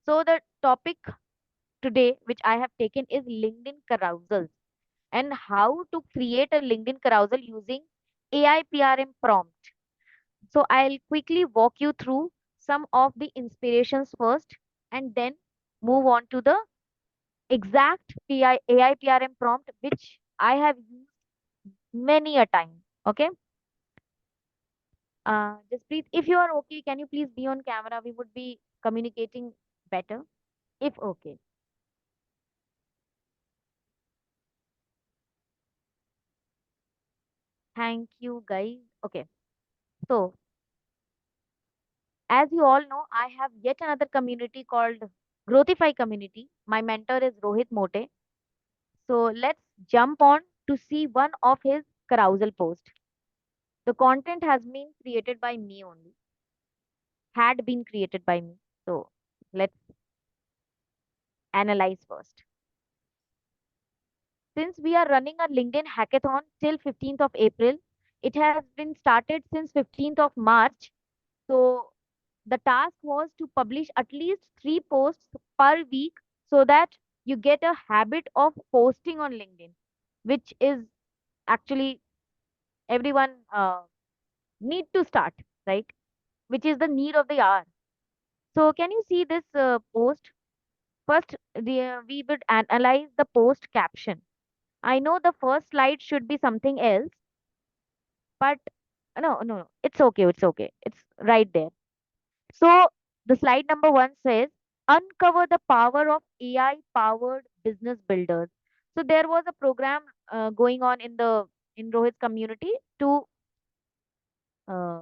So the topic today, which I have taken, is LinkedIn carousels and how to create a LinkedIn carousel using AI PRM prompt. So I'll quickly walk you through some of the inspirations first and then move on to the exact AI PRM prompt, which I have used many a time. Okay. Just please, if you are okay, can you please be on camera? We would be communicating better. If okay. Thank you, guys. Okay. So, as you all know, I have yet another community called Growthify community. My mentor is Rohit Mote. So, let's jump on to see one of his carousel posts. The content has been created by me only, had been created by me. So, let's analyze first. Since we are running a LinkedIn hackathon till 15th of April, it has been started since 15th of March. So the task was to publish at least 3 posts per week so that you get a habit of posting on LinkedIn, which is actually everyone need to start, right? Which is the need of the hour. So can you see this post? First, we would analyze the post caption. I know the first slide should be something else, but no, it's okay, it's okay. It's right there. So the slide number one says, uncover the power of AI powered business builders. So there was a program going on in Rohit's community to uh,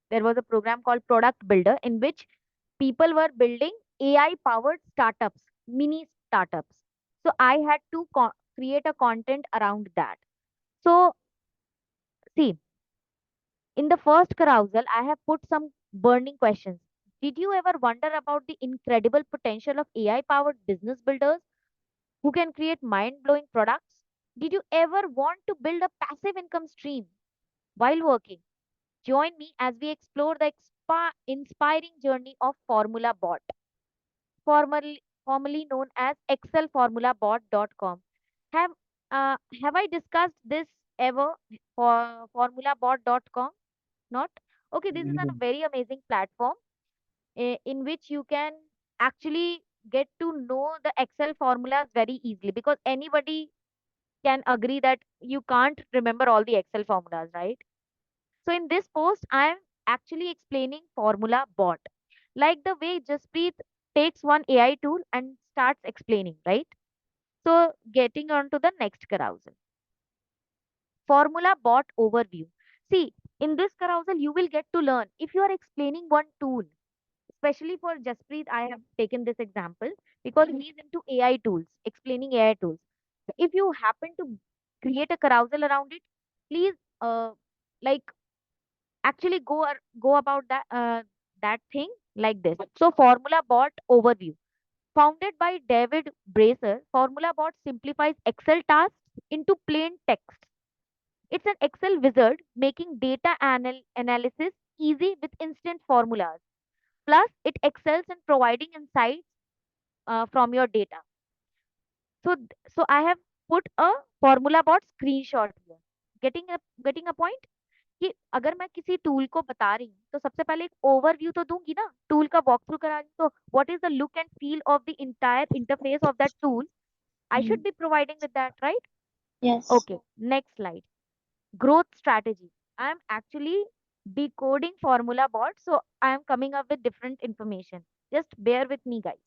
there was a program called Product Builder in which people were building AI powered startups, mini startups. So I had to create a content around that. So see, in the first carousel, I have put some burning questions. Did you ever wonder about the incredible potential of AI powered business builders who can create mind blowing products? Did you ever want to build a passive income stream while working? Join me as we explore the inspiring journey of Formula Bot, formerly known as excelformulabot.com. Have have I discussed this ever for formulabot.com? Not? Okay, this is a No. very amazing platform in which you can actually get to know the Excel formulas very easily because anybody can agree that you can't remember all the Excel formulas, right? So in this post, I am actually explaining Formula Bot, like the way Jaspreet takes one AI tool and starts explaining, right? So getting on to the next carousel. Formula Bot overview. See, in this carousel, you will get to learn if you are explaining one tool, especially for Jaspreet, I have taken this example because he's into AI tools, explaining AI tools. If you happen to create a carousel around it, please like actually go about that thing like this. So Formula Bot overview. Founded by David Bracer, Formula Bot simplifies Excel tasks into plain text. It's an Excel wizard making data analysis easy with instant formulas. Plus, it excels in providing insights from your data. So I have put a formula bot screenshot here. Getting a point कि अगर मैं किसी tool को बता रही हूँ तो सबसे पहले एक ओवरव्यू तो दूंगी ना टूल का वॉक थ्रू करा रही हूँ तो what is the look and feel of the entire interface of that tool I should Mm. Be providing with that right Yes. Okay next slide growth strategy. I am actually decoding formula bot, so I am coming up with different information. Just bear with me, guys.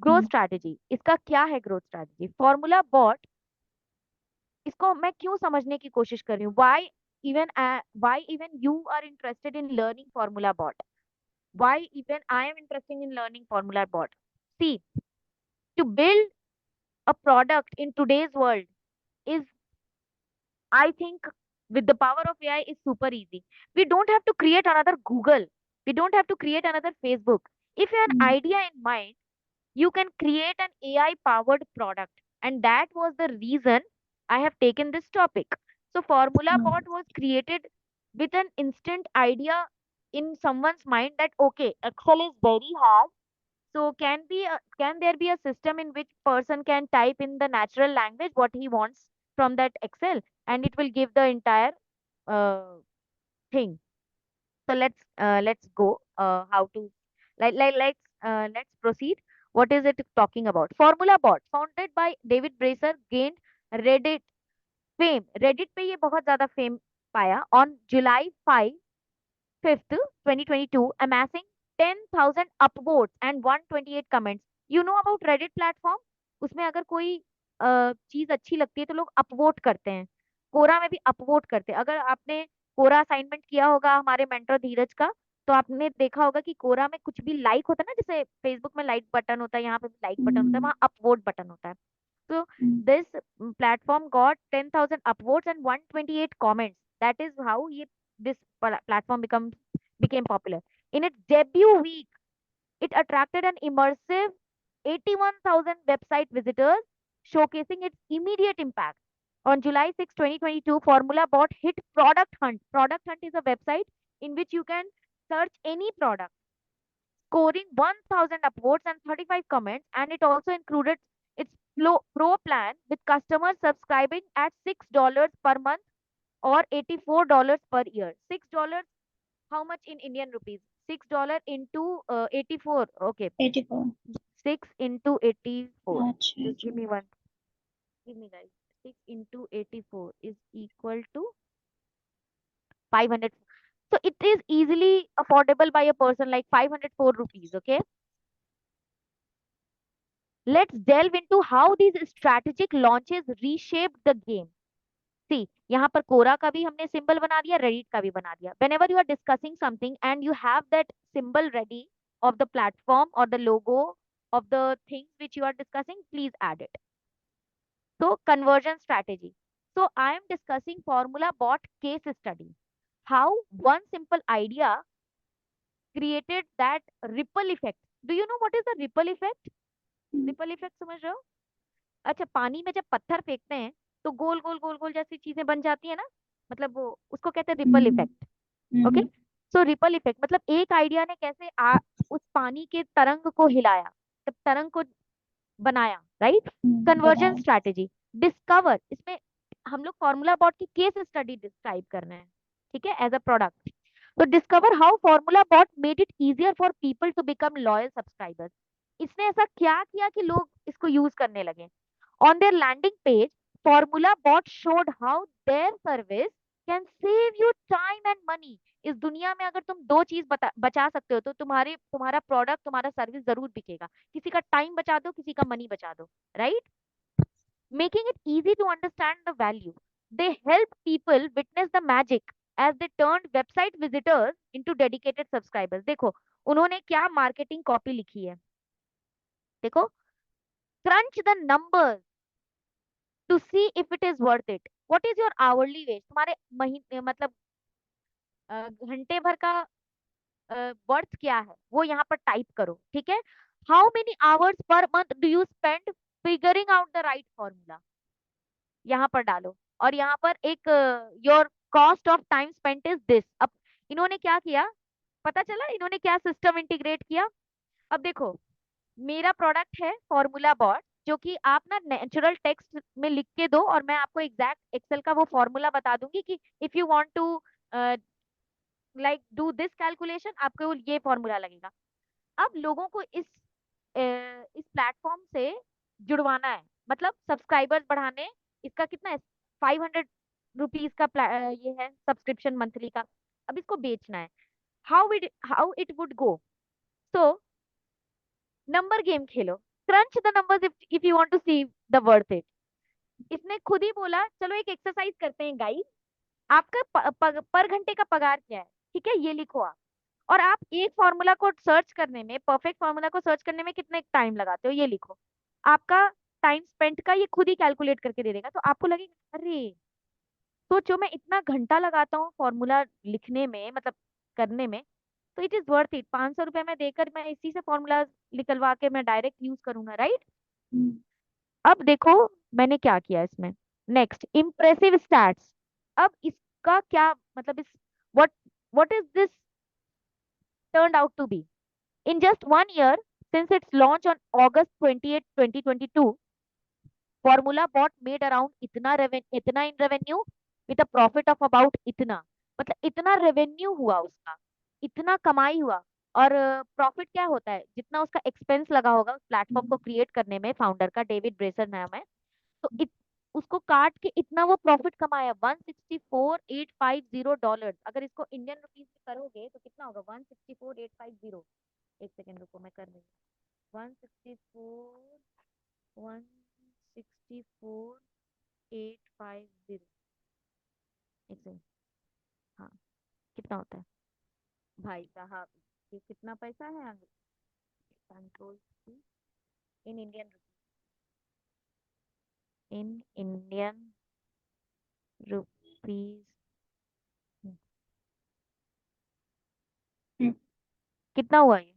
Growth Mm. Strategy इसका क्या है growth strategy formula bot इसको मैं क्यों समझने की कोशिश कर रही हूँ even why even you are interested in learning formula bot why even I am interested in learning formula bot see to build a product in today's world is I think with the power of AI is super easy. We don't have to create another Google. We don't have to create another Facebook. If you have an Mm. idea in mind, you can create an AI powered product. And that was the reason I have taken this topic. So Formula Mm. Bot was created with an instant idea in someone's mind that okay, Excel is very hard. So can there be a system in which person can type in the natural language what he wants from that Excel, and it will give the entire uh, thing. So let's go how to let's proceed. What is it talking about? Formula Bot, founded by David Bracer, gained Reddit fame. Reddit पे ये बहुत ज्यादा fame पाया on July 5th, 2022, amassing 10,000 upvotes and 128 comments. You know about Reddit platform? उसमें अगर कोई चीज अच्छी लगती है तो लोग अपवोट करते हैं। कोरा में भी अपवोट करते हैं। अगर आपने कोरा असाइनमेंट किया होगा हमारे मेंटर धीरज का, तो आपने देखा होगा कि कोरा में कुछ भी लाइक होता है ना, जैसे फेसबुक में लाइक बटन होता है, यहाँ पे भी लाइक बटन होता है, वहाँ अपवोट बटन होता है। So this platform got 10,000 upvotes and 128 comments. That is how this platform became popular. In its debut week, it attracted an immersive 81,000 website visitors, showcasing its immediate impact. On July 6, 2022, Formula Bot hit Product Hunt. Product Hunt is a website in which you can search any product, scoring 1,000 upvotes and 35 comments, and it also included its pro plan with customers subscribing at $6 per month or $84 per year. $6, how much in Indian rupees? $6 into 84. Okay, 84. 6 into 84. अच्छा Just give अच्छा. me one. Give me guys. 6 into 84 is equal to 500. So it is easily affordable by a person, like 504 rupees. Okay. Let's delve into how these strategic launches reshaped the game. See, यहाँ पर कोरा का भी हमने symbol बना दिया, Reddit का भी बना दिया. Whenever you are discussing something and you have that symbol ready of the platform or the logo of the things which you are discussing, please add it. So conversion strategy. So I am discussing Formula Bot case study. How one simple idea created that ripple effect. Do you know what is the ripple effect? Ripple effect समझ रहे हो? अच्छा, पानी में जब पत्थर फेंकते हैं तो गोल गोल गोल गोल जैसी चीजें बन जाती है ना, मतलब वो उसको कहते हैं रिपल इफेक्ट. ओके. सो रिपल इफेक्ट मतलब एक आइडिया ने कैसे उस पानी के तरंग को हिलाया, तब तरंग को बनाया, राइट. कन्वर्जन बताओ. स्ट्रैटेजी. डिस्कवर, इसमें हम लोग फॉर्मूला बॉट की केस स्टडी डिस्क्राइब कर रहे हैं, ठीक है, एज अ प्रोडक्ट. तो discover how formula bot made it easier for people to become loyal subscribers. इसने ऐसा क्या किया कि लोग इसको यूज करने लगे. On their landing page, Formula Bot showed how their service can save you time and money. इस दुनिया में अगर तुम दो चीज बचा सकते हो तो तुम्हारा प्रोडक्ट, तुम्हारा सर्विस जरूर बिकेगा. किसी का टाइम बचा दो, किसी का मनी बचा दो, right. Making it easy to understand the value. They help people witness the magic as they turned website visitors into dedicated subscribers. देखो उन्होंने क्या मार्केटिंग कॉपी लिखी है. देखो, crunch the numbers to see if it is worth it. What is your hourly wage? तुम्हारे महीने मतलब घंटे भर का वर्थ क्या है वो यहाँ पर टाइप करो, ठीक है. How many hours per month do you spend figuring out the right formula, यहाँ पर डालो. और यहाँ पर एक your cost of time spent is this. अब इन्होंने क्या किया, पता चला इन्होंने क्या सिस्टम इंटीग्रेट किया. अब देखो, मेरा प्रोडक्ट है फॉर्मूला बॉट, जो कि आप ना नेचुरल टेक्स्ट में लिख के दो और मैं आपको एग्जैक्ट एक्सेल का वो फॉर्मूला बता दूंगी कि if you want to like do this calculation, आपको ये फॉर्मूला लगेगा. अब लोगों को इस प्लेटफॉर्म से जुड़वाना है, मतलब सब्सक्राइबर्स बढ़ाने. इसका कितना है, 500 रुपीज का ये है सब्सक्रिप्शन मंथली का. अब इसको बेचना है. How it would go. So number game खेलो. Crunch the numbers if you want to see the worth it. इसने खुद ही बोला चलो एक एक्सरसाइज करते हैं गाइस. आपका पर घंटे का पगार क्या है, ठीक है, ये लिखो आप. और आप एक फॉर्मूला को सर्च करने में, परफेक्ट फॉर्मूला को सर्च करने में कितने टाइम लगाते हो, ये लिखो. आपका टाइम स्पेंट का ये खुद ही कैलकुलेट करके दे देगा. तो आपको लगेगा अरे, सोचो मैं इतना घंटा लगाता हूँ फॉर्मूला लिखने में, मतलब करने में, तो इट इज वर्थ इट. 500 रुपए में देकर मैं इसी से फॉर्मूला निकलवा के मैं डायरेक्ट यूज करूंगा, राइट. अब देखो मैंने क्या किया इसमें. Next, impressive stats. अब इसका क्या मतलब, इस what what is this turned out to be. In just 1 year, Since its launch on August 28, 2022, Formula Bot made around इतना in revenue with a profit of about इतना, मतलब इतना रेवेन्यू हुआ उसका, इतना कमाई हुआ। और प्रॉफिट क्या होता है, जितना उसका एक्सपेंस लगा होगा उस प्लेटफॉर्म को क्रिएट करने में, फाउंडर का डेविड ब्रेसर नाम है, तो उसको काट के इतना वो प्रॉफिट कमाया, 164,850 डॉलर। अगर इसको इंडियन रुपीज में करोगे तो कितना होगा, 164,850। एक सेकेंड रुको, मैं कर रही हूँ। 164,850। एक सेकेंड। हाँ, कितना होता है भाई साहब, ये कितना पैसा है? Control in Indian, in Indian rupees hmm, कितना हुआ ये?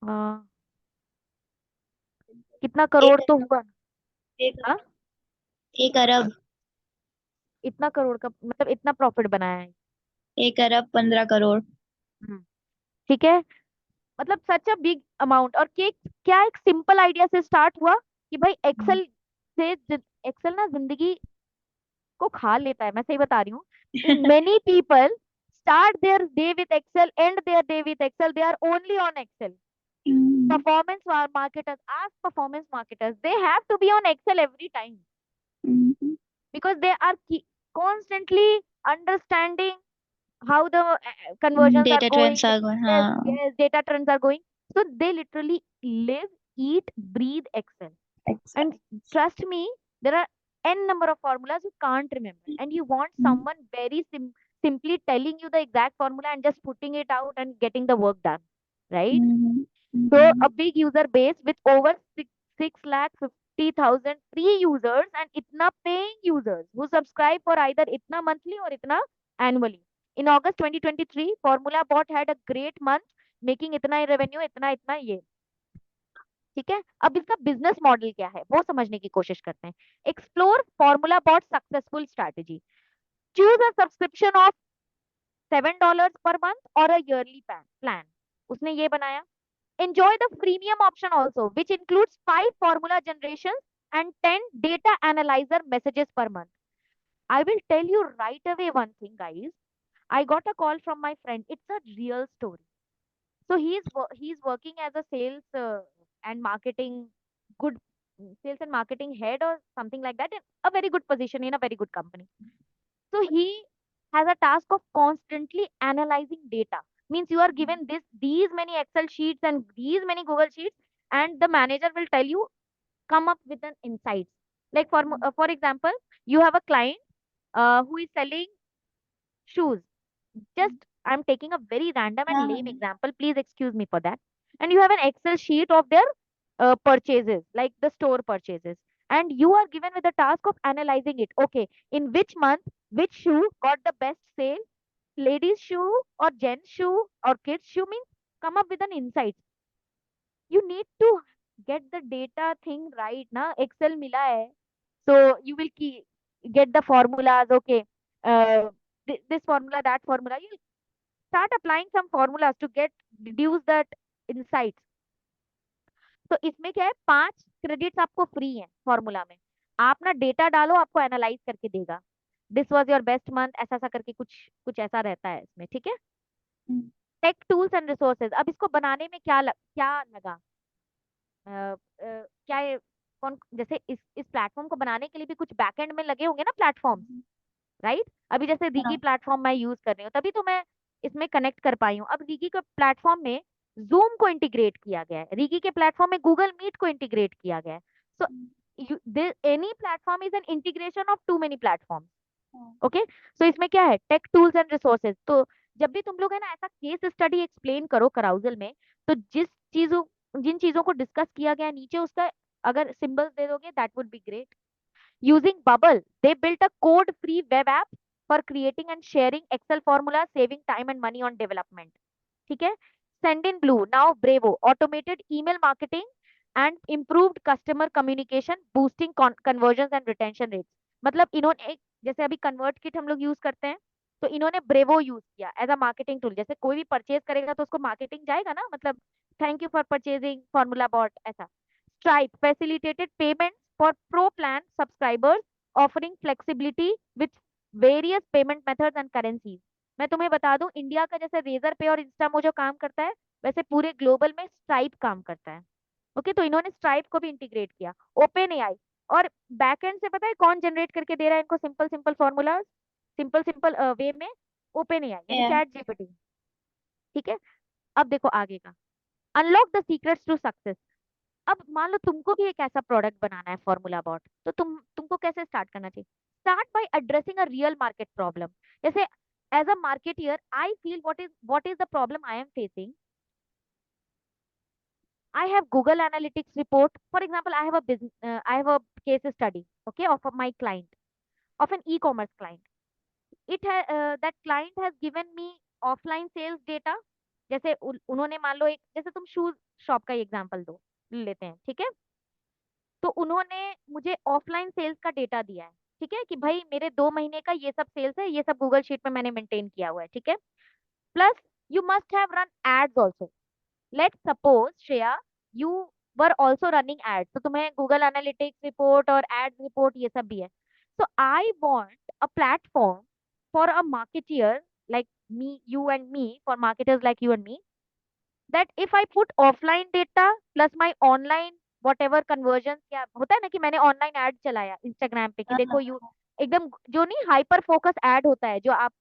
हाँ, कितना करोड़ एक तो हुआ ना? एक हाँ, 1 अरब। इतना करोड़ का मतलब इतना प्रॉफिट बनाया है। 1 अरब 15 करोड़। हम्म, ठीक है। मतलब सच अ बिग अमाउंट। और क्या एक सिंपल आइडिया से स्टार्ट हुआ कि भाई हम्म। एक्सेल से, एक्सेल ना जिंदगी को खा लेता है, मैं सही बता रही हूँ। Many people start their day with Excel, and their day with Excel, they are only on Excel. Hmm, Performance marketers, as performance marketers, they have to be on Excel every time, because they are constantly understanding how the conversions are data going. Trends आ गए, Yes, हाँ। yes, data trends are going. So they literally live, eat, breathe Excel. And trust me, there are n number of formulas you can't remember, and you want someone very simply telling you the exact formula and just putting it out and getting the work done, right? So a big user base with over 650,000 free users and itna paying users who subscribe for either itna monthly or itna annually. In August 2023, Formula Bot had a great month, making इतना ही revenue, इतना इतना ये। ठीक है, अब इसका business model क्या है वो समझने की कोशिश करते हैं। Explore formula bot successful strategy. Choose a subscription of $7 per month और अ ईयरली प्लान। उसने ये बनाया। Enjoy the freemium option also, which includes 5 formula generations and 10 data analyzer messages per month. I will tell you right away one thing, guys. I got a call from my friend. It's a real story. So he's working as a sales and marketing good sales and marketing head or something like that in a very good position in a very good company. So he has a task of constantly analyzing data. Means you are given these many Excel sheets and these many Google sheets, and the manager will tell you come up with an insights. Like for example, you have a client who is selling shoes. Just I'm taking a very random and lame हाँ। example. Please excuse me for that. And you have an Excel sheet of their purchases, like the store purchases, and you are given with the task of analyzing it. Okay, in which month, which shoe got the best sale? Ladies shoe or gents shoe or kids shoe, means come up with an insight. You need to get the data thing right na. Excel mila hai, so you will get the formulas. Okay, uh, this formula, that formula, you start applying some formulas to get deduce that insights. तो इसमें क्या है, 5 credits आपको free है formula में। आप ना data डालो, आपको एनालाइज करके देगा। This was your best month, ऐसा ऐसा करके कुछ कुछ ऐसा रहता है इसमें, ठीक है। Tech tools and resources. अब इसको बनाने में क्या लगा, क्या कौन, जैसे इस प्लेटफॉर्म को बनाने के लिए भी कुछ बैकएंड में लगे होंगे ना प्लेटफॉर्म, राइट। अभी जैसे रिगी हाँ। प्लेटफॉर्म मैं यूज कर रही हूँ, तभी तो मैं इसमें कनेक्ट कर पाई हूँ। अब रिगी के प्लेटफॉर्म में जूम को इंटीग्रेट किया गया है, रिगी के प्लेटफॉर्म में गूगल मीट को इंटीग्रेट किया गया है। So any platform is an integration of too many platform. Okay, so इसमें क्या है, टेक टूल्स एंड रिसोर्सेज। तो जब भी तुम लोग है ना ऐसा केस स्टडी एक्सप्लेन करो कराउजल में, तो चीजों जिन चीजों को डिस्कस किया गया है, नीचे उसका अगर सिंबल्स दे दोगे, that would be great. Using Bubble, they built a code-free web app for creating and sharing Excel formulas, saving time and money on development. ठीक है। Sendinblue, now Brevo, automated email marketing and improved customer communication, boosting conversions and retention rates. मतलब इन्होंने जैसे अभी convert kit हम लोग use करते हैं, तो इन्होंने ब्रेवो यूज किया एज अ मार्केटिंग टूल। जैसे कोई भी परचेज करेगा तो उसको मार्केटिंग जाएगा ना, मतलब thank you for purchasing formula bot, ऐसा। Stripe facilitated payment for pro plan subscribers, offering flexibility with various payment methods and currencies. मैं तुम्हें बता दूं, इंडिया का जैसे रेजर पे और इंस्टामो जो काम करता है, वैसे पूरे ग्लोबल में स्ट्राइप काम करता है। ओके, तो इन्होंने स्ट्राइप को भी इंटीग्रेट किया। ओपन एआई, और बैकएंड से पता है कौन जनरेट करके दे रहा है इनको simple simple formula, simple simple way में? ओपन एआई यानी है। ChatGPT. ठीक है, अब देखो आगे का, unlock the secrets to success. अब मान लो तुमको भी एक ऐसा प्रोडक्ट बनाना है फॉर्मूला बॉट, तो तुमको कैसे स्टार्ट करना चाहिए? Start by addressing a real market problem. जैसे as a marketer I feel what is the problem I am facing. I have Google Analytics report. For example, I have a business, I have a case study, okay, of my client, of an e-commerce client. That client has given me offline sales data. जैसे उन्होंने मान लो एक, जैसे तुम shoes shop का example दो लेते हैं, ठीक है? तो उन्होंने मुझे ऑफलाइन सेल्स का डेटा दिया है, ठीक है, कि भाई मेरे 2 महीने का ये सब सेल्स है, ये सब गूगल शीट में मैंने मेंटेन किया हुआ है, ठीक है। Plus you must have run ads also. Let suppose Shreya, you were also running ads, तो तुम्हें गूगल एनालिटिक्स रिपोर्ट और एड्स रिपोर्ट ये सब भी है। So I want a platform for a marketer like me, you and me, for marketers like you and me, that if I put offline data plus my online whatever conversions, क्या होता है ना कि मैंने ऑनलाइन ऐड चलाया Instagram पे कि देखो यू, एकदम जो नहीं हाइपर फोकस ऐड होता है जो आप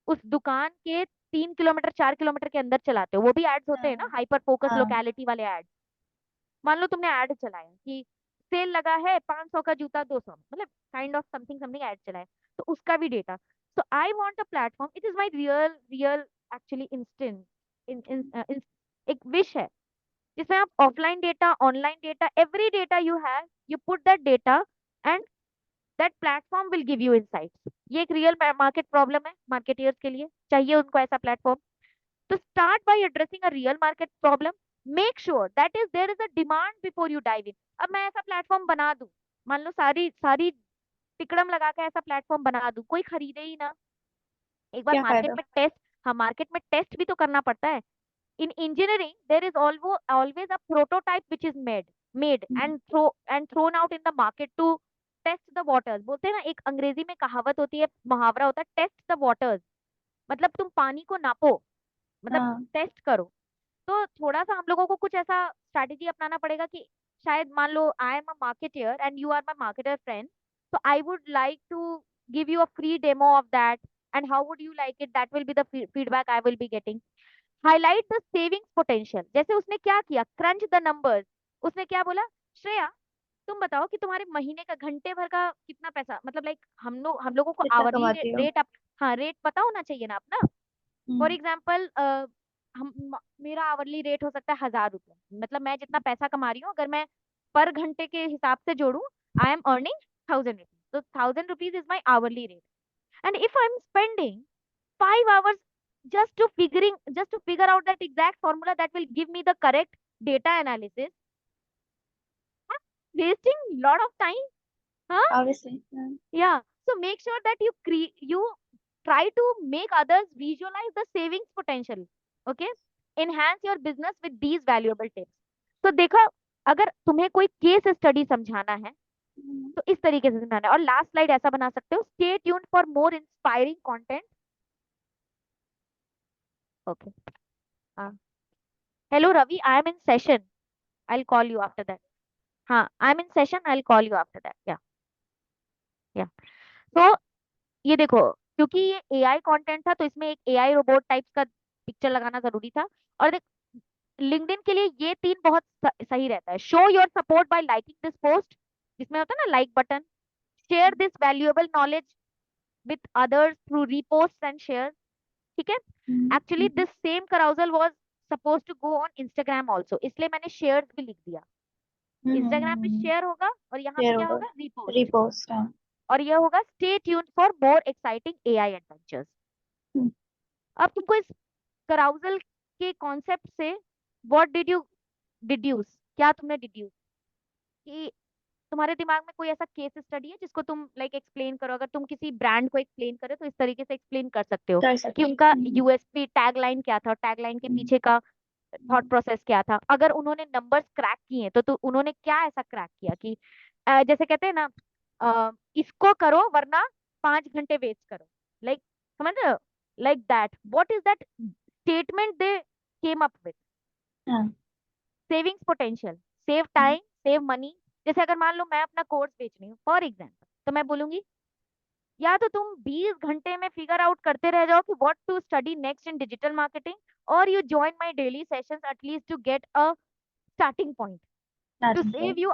उस दुकान के 3 किलोमीटर 4 किलोमीटर के अंदर चलाते हो, वो भी एड्स होते हैं ना, हाँ हाइपर फोकस हाँ लोकेलिटी वाले एड्स। मान लो तुमने ऐड चलाया कि सेल लगा है 500 का जूता 200 में, मतलब kind of something something add चलाया, तो उसका भी data. So I want a platform, it is my real real actually instant एक विश है, जिसमें आप offline data, online data, every data you have, you put that data and that platform will give you insights. ये एक real market problem है marketeers के लिए, चाहिए उनको ऐसा प्लेटफॉर्म। तो start by addressing a real market problem. Make sure that is there is a demand before you dive in. अब मैं ऐसा प्लेटफॉर्म बना दूं, मान लो सारी सारी टिकड़म लगा के ऐसा प्लेटफॉर्म बना दूं, कोई खरीदे ही ना। एक बार क्या मार्केट फायदा। में टेस्ट, हाँ मार्केट में टेस्ट भी तो करना पड़ता है। In engineering there is always a prototype which is made hmm, and thrown out in the market to test the waters। बोलते हैं ना, एक अंग्रेजी में कहावत होती है, मुहावरा होता है, टेस्ट द वाटर्स, मतलब तुम पानी को नापो, मतलब हाँ टेस्ट करो। तो थोड़ा सा हम लोगों को कुछ ऐसा स्ट्रैटेजी अपनाना पड़ेगा कि शायद मान लो I am a marketer and you are my marketer friend, so I would like to give you a free demo of that, and how would you like it? That will be the feedback I will be getting. Highlight the savings potential। जैसे उसने क्या किया, crunch the numbers. उसने क्या बोला, श्रेया तुम बताओ कि तुम्हारे महीने का घंटे भर का कितना पैसा, मतलब लाइक हम लोगों को कितना आवरली कमाती हो। रेट, हाँ रेट पता होना चाहिए ना अपना। फॉर हम्म, एग्जाम्पल मेरा आवरली रेट हो सकता है 1000 रुपये, मतलब मैं जितना पैसा कमा रही हूँ अगर मैं पर घंटे के हिसाब से जोड़ूं, आई एम अर्निंग 1000 रुपीज, तो 1000 rupees is my hourly rate. And if I am spending 5 hours just to figure out that exact formula that will give me the correct data analysis, I'm wasting lot of time, huh? obviously। Yeah, so make sure that you try to make others visualize the savings potential, okay? Enhance your business with these valuable tips। तो देखो, अगर तुम्हें कोई case study समझाना है तो इस तरीके से समझाना है। और लास्ट स्लाइड ऐसा बना सकते हो, stay tuned for more inspiring content. Okay, हाँ, hello Ravi, I am in session, I will call you after that. हाँ, I am in session, I will call you after that. या तो ये देखो, क्योंकि ये एआई कंटेंट था तो इसमें एक एआई रोबोट टाइप्स का पिक्चर लगाना जरूरी था। और देख, लिंक्डइन के लिए ये 3 बहुत सही रहता है। Show your support by liking this post, जिसमें होता है ना like button. Share this valuable knowledge with others through repost and share, ठीक है। Actually this same carousel was suppose to go on Instagram also, इसलिए मैंने शेयर भी लिख दिया। इंस्टाग्राम पे शेयर होगा और यहाँ पे शेयर क्या होगा। होगा, रीपोस्ट। रिपोस्ट। हाँ। और ये होगा stay tuned for more exciting AI adventures. Hmm, अब तुमको इस कराउजल के कॉन्सेप्ट से व्हाट डिड यू डिड्यूस, क्या तुमने डिड्यूस कि तुम्हारे दिमाग में कोई ऐसा केस स्टडी है जिसको तुम लाइक एक्सप्लेन करो? अगर तुम किसी ब्रांड को एक्सप्लेन करो तो इस तरीके से एक्सप्लेन कर सकते हो कर कि सकते उनका हैं। यूएसपी टैगलाइन क्या था, टैगलाइन के पीछे का थॉट प्रोसेस क्या था। अगर उन्होंने नंबर्स क्रैक किए तो उन्होंने क्या ऐसा क्रैक किया कि जैसे कहते हैं ना, इसको करो वरना 5 घंटे वेस्ट करो, लाइक समझ रहे हो, like that, what is that statement they came up with? हाँ। Savings potential, save time, save money. जैसे अगर मान लो मैं अपना कोर्स बेच रही हूँ फॉर एग्जाम्पल, तो मैं बोलूंगी या तो तुम 20 घंटे में फिगर आउट करते रह जाओ कि what to study next in digital marketing, और you join my daily sessions at least to get a starting point to starting save point. you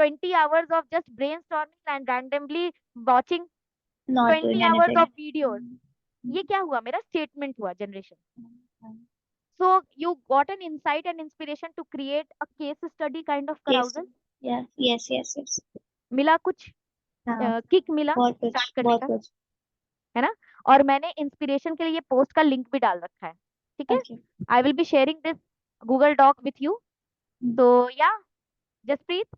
20 hours of just brainstorming and randomly watching not 20 doing hours anything. of videos। ये क्या हुआ, मेरा statement हुआ generation. So you got an insight and inspiration to create a case study kind of yes, carousel। Yes, yes, yes. मिला कुछ, हाँ, kick मिला बहुत स्टार्ट कुछ, करने बहुत का, कुछ। है ना? और मैंने इंस्पिरेशन के लिए ये पोस्ट का लिंक भी डाल रखा है, ठीक है? Okay. I will be sharing this Google doc with you. तो या Jasprit,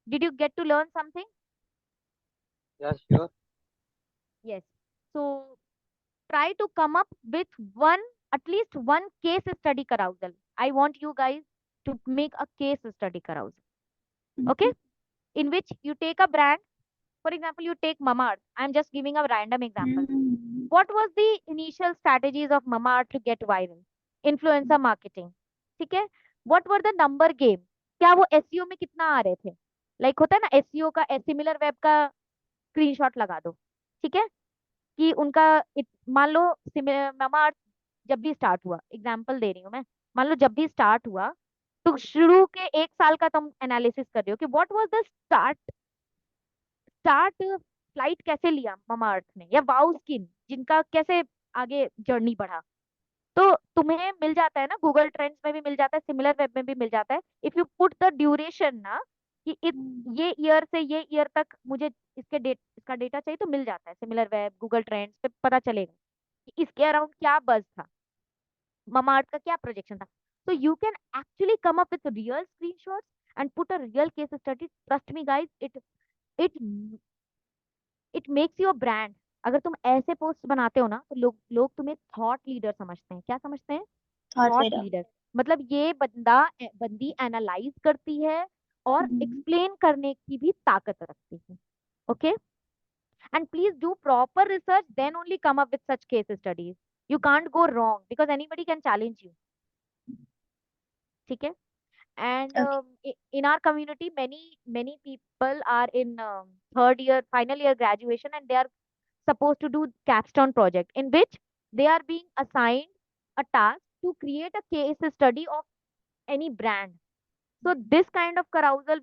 did you get to learn something? Yeah, sure. Yes. So try to come up with one, at least one case study carousel. I want you guys to make a case study carousel. Okay? In which you take a brand. For example, you take Mamaearth. I'm just giving a random example. What was the initial strategies of Mamaearth to get viral? Influencer marketing. ठीक है? What were the number game? क्या वो SEO में कितना आ रहे थे? Like होता है ना एसईओ का, सिमिलर वेब का स्क्रीनशॉट लगा दो, ठीक है? कि उनका मान लो मामाअर्थ जब भी स्टार्ट हुआ, एग्जांपल दे रही हूँ मैं, मान लो जब भी स्टार्ट हुआ तो शुरू के 1 साल का तुम एनालिसिस कर रहे हो कि what was the start start flight कैसे लिया मामाअर्थ ने, या वाओ स्किन जिनका कैसे आगे जर्नी बढ़ा। तो तुम्हें मिल जाता है ना, गूगल ट्रेंड्स में भी मिल जाता है, सिमिलर वेब में भी मिल जाता है। If you put the duration ना, कि ये ईयर से ये ईयर तक मुझे इसका डेटा चाहिए, तो मिल जाता है सिमिलर वेब, गूगल ट्रेंड्स पे पता चलेगा कि इसके अराउंड क्या बज था, ममाअर्थ का क्या प्रोजेक्शन था। तो you can actually come up with real screenshots and put a real case study. Trust me guys, it it makes your brand. अगर तुम ऐसे पोस्ट बनाते हो ना तो लोग लोग तुम्हें थॉट लीडर समझते हैं। क्या समझते हैं? Thought thought leader. लीडर। मतलब ये बंदी एनालाइज करती है और एक्सप्लेन करने की भी ताकत रखती है। Okay, and please do proper research, then only come up with such case studies. You can't go wrong because anybody can challenge you, ठीक है? And okay. in our community, many people are in third year, final year graduation, and they are supposed to do capstone project in which they are being assigned a task to create a case study of any brand. So this kind of carousel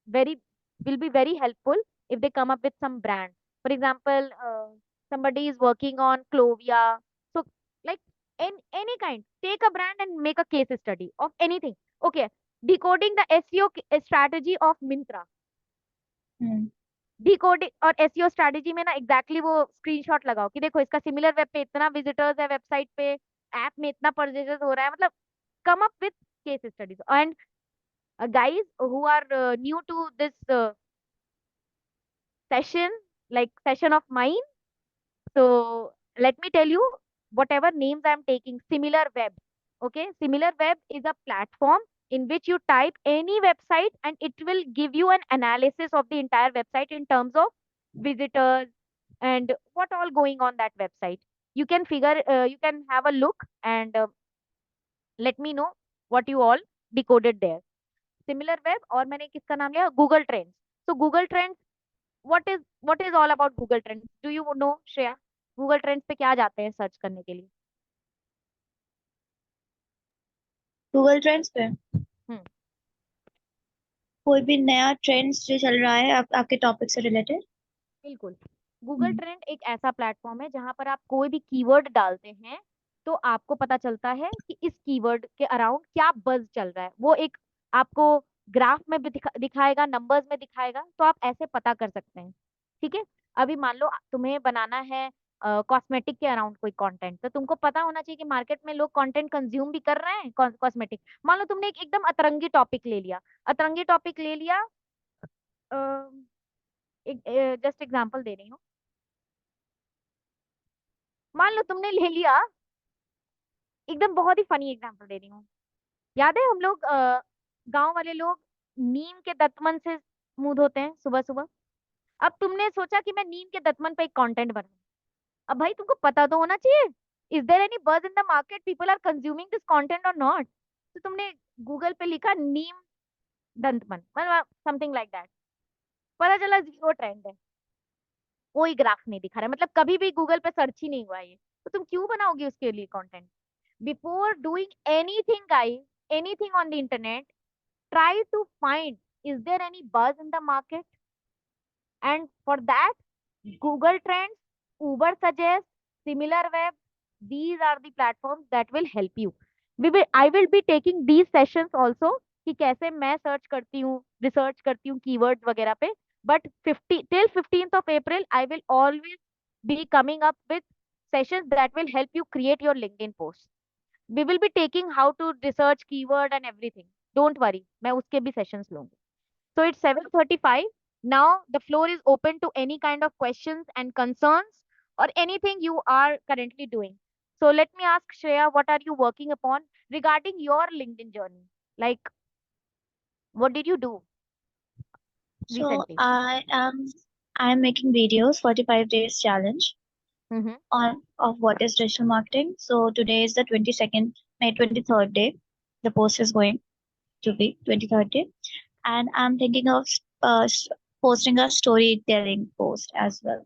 very will be very helpful if they come up with some brand. For example, somebody is working on Clovia. So like any kind, take a brand and make a case study of anything. Okay, decoding the SEO strategy of Mintra। Decoding और SEO strategy में ना exactly वो screenshot लगाओ कि देखो इसका similar web पे इतना विजिटर्स है, वेबसाइट पे ऐप में इतना परचेजेस हो रहा है। मतलब कम up with case studies. And guys who are new to this session, like session of mine, so let me tell you, whatever names I'm taking, similar web. Okay, similar web is a platform in which you type any website and it will give you an analysis of the entire website in terms of visitors and what all going on that website. You can you can have a look and let me know what you all decoded there. Similar web, और मैंने किसका नाम लिया, Google trends. तो Google trends, what is all about Google trends, do you know Shreya? Google trends पे क्या जाते हैं सर्च करने के लिए? गूगल ट्रेंड्स पे हम्म। कोई भी नया ट्रेंड्स जो चल रहा है आपके टॉपिक से रिलेटेड। बिल्कुल। गूगल ट्रेंड एक ऐसा प्लेटफॉर्म है जहां पर आप कोई भी कीवर्ड डालते हैं तो आपको पता चलता है कि इस कीवर्ड के अराउंड क्या बज चल रहा है। वो एक आपको ग्राफ में भी दिखाएगा, नंबर्स में दिखाएगा, तो आप ऐसे पता कर सकते हैं, ठीक है? अभी मान लो तुम्हें बनाना है कॉस्मेटिक के अराउंड कोई कंटेंट, तो तुमको पता होना चाहिए कि मार्केट में लोग कंटेंट कंज्यूम भी कर रहे हैं कॉस्मेटिक। मान लो तुमने एकदम अतरंगी टॉपिक ले लिया, अतरंगी टॉपिक ले लिया एक जस्ट एग्जांपल दे रही हूँ। मान लो तुमने ले लिया, एकदम बहुत ही फनी एग्जांपल दे रही हूँ। याद है हम लोग गांव वाले लोग नीम के दतमन से मुंह धोते हैं सुबह सुबह। अब तुमने सोचा कि मैं नीम के दतमन पे एक कंटेंट बनाऊं। अब भाई तुमको पता तो होना चाहिए, is there any buzz in the market, people are consuming this content or not. तो तुमने गूगल पे लिखा नीम दंतमन, मतलब समथिंग लाइक दैट, पता चला जीरो ट्रेंड है, कोई ग्राफ नहीं दिखा रहा है, मतलब कभी भी गूगल पे सर्च ही नहीं हुआ ये। तो तुम क्यों बनाओगे उसके लिए content? Before doing anything guys, anything on the internet, try to find, is there any buzz in the market? And for that, Google Trends, Uber Suggest, SimilarWeb, these are the platforms that will help you. I will be taking these sessions also कि कैसे मैं search करती हूँ, research करती हूँ keywords वगैरह पे। But 50 till 15th of April I will always be coming up with sessions that will help you create your LinkedIn posts. We will be taking how to research keyword and everything. Don't worry, मैं उसके भी sessions लूंगी. So it's 7:35. Now the floor is open to any kind of questions and concerns or anything you are currently doing. So let me ask Shreya, what are you working upon regarding your LinkedIn journey? Like, what did you do So recently? I'm making videos, 45 days challenge Mm-hmm. on of what is digital marketing. So today is the 22nd, May 23rd day. The post is going to be 23rd day, and I'm thinking of posting a storytelling post as well.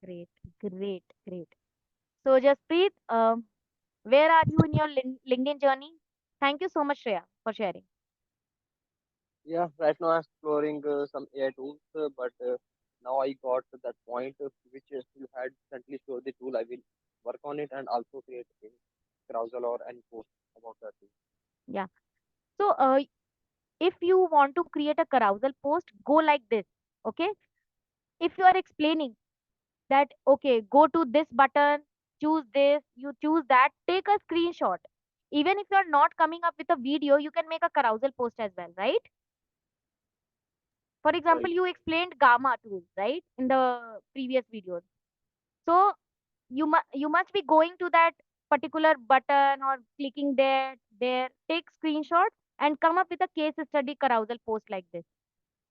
Great, great, great. So Jaspreet, where are you in your LinkedIn journey? Thank you so much, Shreya, for sharing. Yeah, right now I'm exploring some AI tools, but now I got to that point which you had recently showed the tool. I will work on it and also create a carousel or any post about that tool. Yeah. So if you want to create a carousel post, go like this. Okay. If you are explaining that, okay, go to this button, choose this, you choose that, take a screenshot. Even if you are not coming up with a video, you can make a carousel post as well, right? For example, Right. you explained gamma tools, right, in the previous videos. So you must be going to that particular button or clicking there, take screenshot and come up with a case study carousel post like this.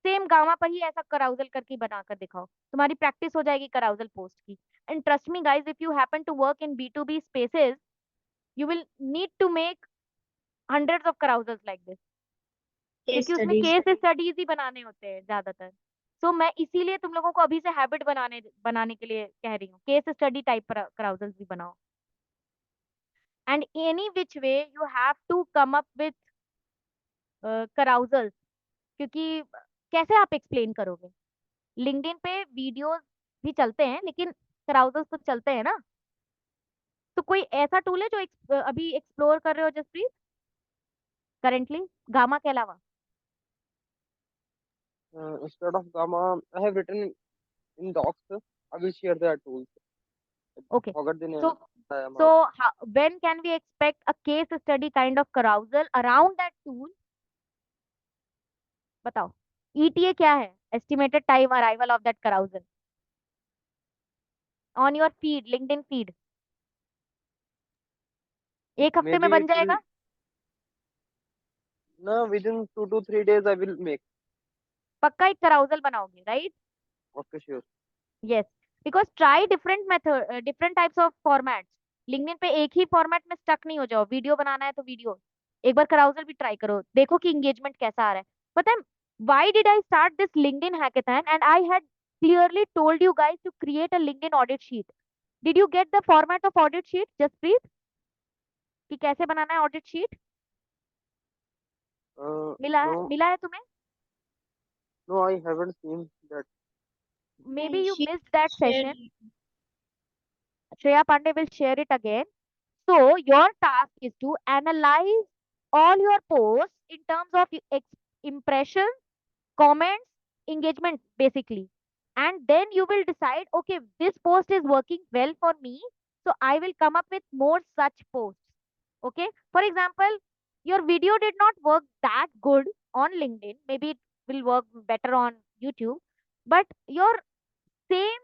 Same gamma पर ही ऐसा कराउजल करके बनाकर दिखाओ, तुम्हारी practice हो जाएगी carousel post की. And trust me guys, if you happen to work in B2B spaces, you will need to make hundreds of carousels like this, Case क्योंकि उसमें studies. केस स्टडीज ही बनाने होते हैं ज्यादातर. सो मैं इसीलिए तुम लोगों को अभी से हैबिट बनाने बनाने के लिए कह रही हूँ, केस स्टडी टाइप कराउजल्स भी बनाओ. And any which way you have to come up with carousels, क्योंकि कैसे आप एक्सप्लेन करोगे? लिंक्डइन पे वीडियोस भी चलते हैं लेकिन कराउजल्स तो चलते हैं ना. तो कोई ऐसा टूल है जो अभी एक्सप्लोर कर रहे हो जसप्रीत, करेंटली, गामा के अलावा? Instead of Gamma, I have written in docs. I will share that tools. Okay. Forgot the name. So I am so when can we expect a case study kind of carousel around that tool? बताओ. ETA क्या है, estimated time arrival of that carousel on your feed, LinkedIn feed? एक हफ्ते में maybe बन it will. जाएगा? No, within 2 to 3 days I will make. पक्का एक carousel बनाओगे, right? Okay, sure. Yes, because try different method, different types of formats. LinkedIn पे एक ही फॉर्मेट में स्टक नहीं हो जाओ. वीडियो बनाना है तो वीडियो, एक बार कराउजल भी ट्राई करो, देखो कि एंगेजमेंट कैसा आ रहा है. पता है why did I start this LinkedIn hackathon and I had clearly told you guys to create a LinkedIn audit sheet. Did you get the format of audit sheet Jaspreet, कि कैसे बनाना है ऑडिट शीट? No, मिला है तुम्हें? no, I haven't seen that. May be And you she missed that shared. Session. Shreya Pandey will share it again. So your task is to analyze all your posts in terms of impressions, comments, engagement, basically. And then you will decide, okay, this post is working well for me, so I will come up with more such posts. Okay. For example, your video did not work that good on LinkedIn. Maybe will work better on YouTube, but your same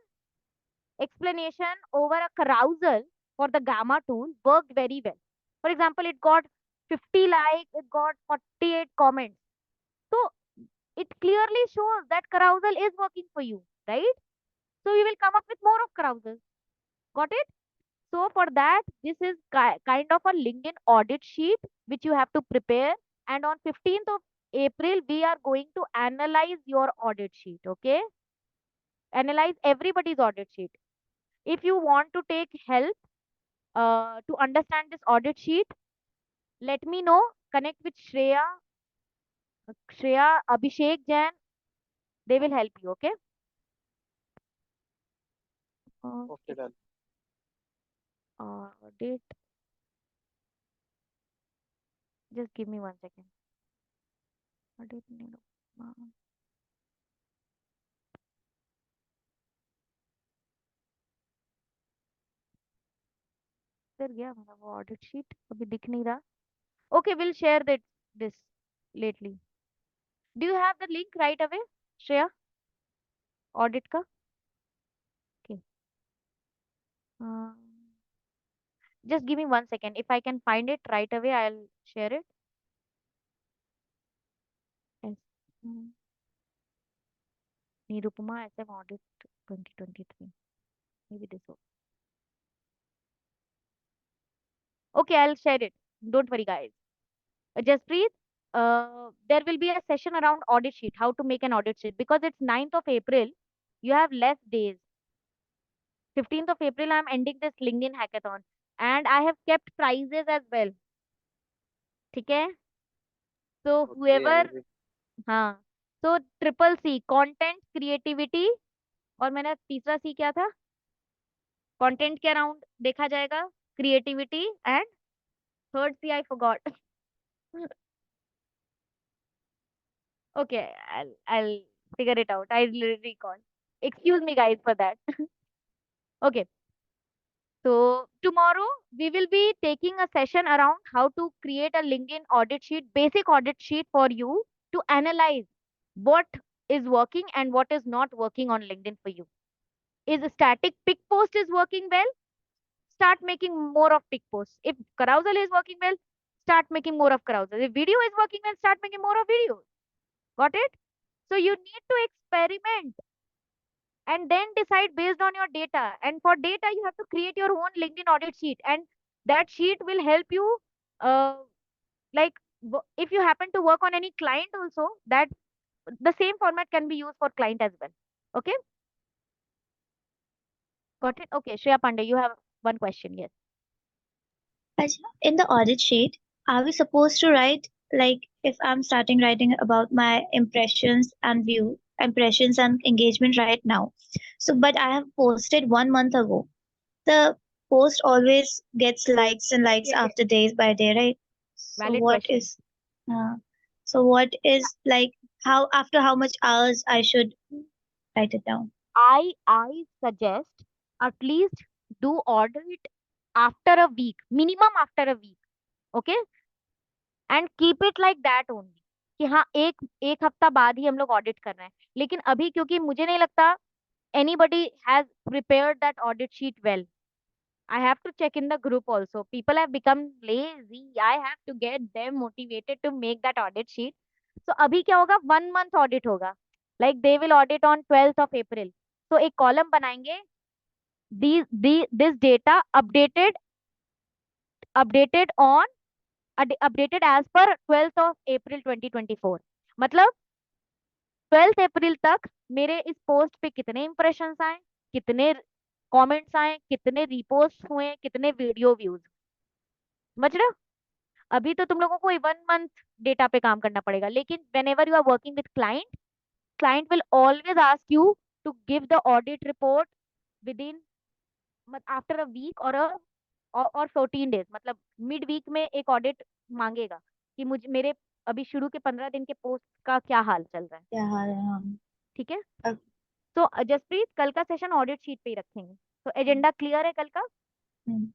explanation over a carousel for the Gamma tool worked very well. For example, it got 50 likes, it got 48 comments. So it clearly shows that carousel is working for you, right? So you will come up with more of carousels. Got it? So for that, this is kind of a LinkedIn audit sheet which you have to prepare. And on 15th of April, we are going to analyze your audit sheet. Okay? Analyze everybody's audit sheet. If you want to take help to understand this audit sheet, let me know. Connect with Shreya, Abhishek Jain. They will help you. Okay? Okay, done. Audit. Just give me 1 second. Audit. किधर गया मेरा वो audit sheet अभी दिख नहीं रहा okay we'll share this lately do you have the link right away Shreya audit का okay just give me 1 second if I can find it right away I'll share it yes Nirupama SM audit 2023 maybe this one okay I'll share it don't worry guys Jaspreet there will be a session around audit sheet how to make an audit sheet because it's 9th of April you have less days 15th of April, I'm ending this LinkedIn hackathon and I have kept prizes as well. ठीक है? So Okay, whoever, amazing. हाँ, so triple C, content, creativity और मेरा तीसरा C क्या था? Content के around देखा जाएगा, creativity and third C I forgot. Okay, I'll figure it out. I'll recall. Excuse me guys for that. Okay. So tomorrow we will be taking a session around how to create a LinkedIn audit sheet, basic audit sheet for you to analyze what is working and what is not working on LinkedIn for you. Is a static pick post is working well? Start making more of pick posts. If carousel is working well, start making more of carousel. If video is working well, start making more of videos. Got it? So you need to experiment and then decide based on your data. And for data, you have to create your own LinkedIn audit sheet, and that sheet will help you. Uh, like if you happen to work on any client, also that the same format can be used for client as well. Okay, got it? Okay, Shreya Pandey, you have one question. Yes. Acha, in the audit sheet, are we supposed to write, like, if I'm starting writing about my impressions and engagement right now? So, but I have posted 1 month ago. The post always gets likes and likes Yes, yes. after days by day, right? So Valid what question. is, what is like, how, after how much hours I should write it down? I suggest at least do audit after a week, minimum after a week. Okay, and keep it like that only. कि हाँ एक एक हफ्ता बाद ही हम लोग audit कर रहे हैं लेकिन अभी क्योंकि मुझे नहीं लगता anybody has prepared that audit sheet well. I have to check in the group also. People have become lazy. I have to get them motivated to make that audit sheet. So अभी क्या होगा 1 month audit होगा. Like they will audit on 12th of April. So एक column बनाएंगे. This data updated on updated as per 12th of April 2024. मतलब 12th अप्रैल तक मेरे इस पोस्ट पे कितने इंप्रेशंस आए कितने कमेंट्स आए कितने रिपोस्ट हुए कितने वीडियो व्यूज समझ रहे हो अभी तो तुम लोगों को 1 month डेटा पे काम करना पड़ेगा लेकिन whenever you are working with client will always ask you to give the audit report within after a week or 14 days मतलब मिड वीक में एक ऑडिट मांगेगा कि मुझे मेरे अभी शुरू के 15 दिन के पोस्ट का क्या हाल चल रहा है क्या हाल है हम? ठीक है अब- तो जसप्रीत कल का सेशन ऑडिट शीट पे ही रखेंगे तो एजेंडा क्लियर है कल का हम्म,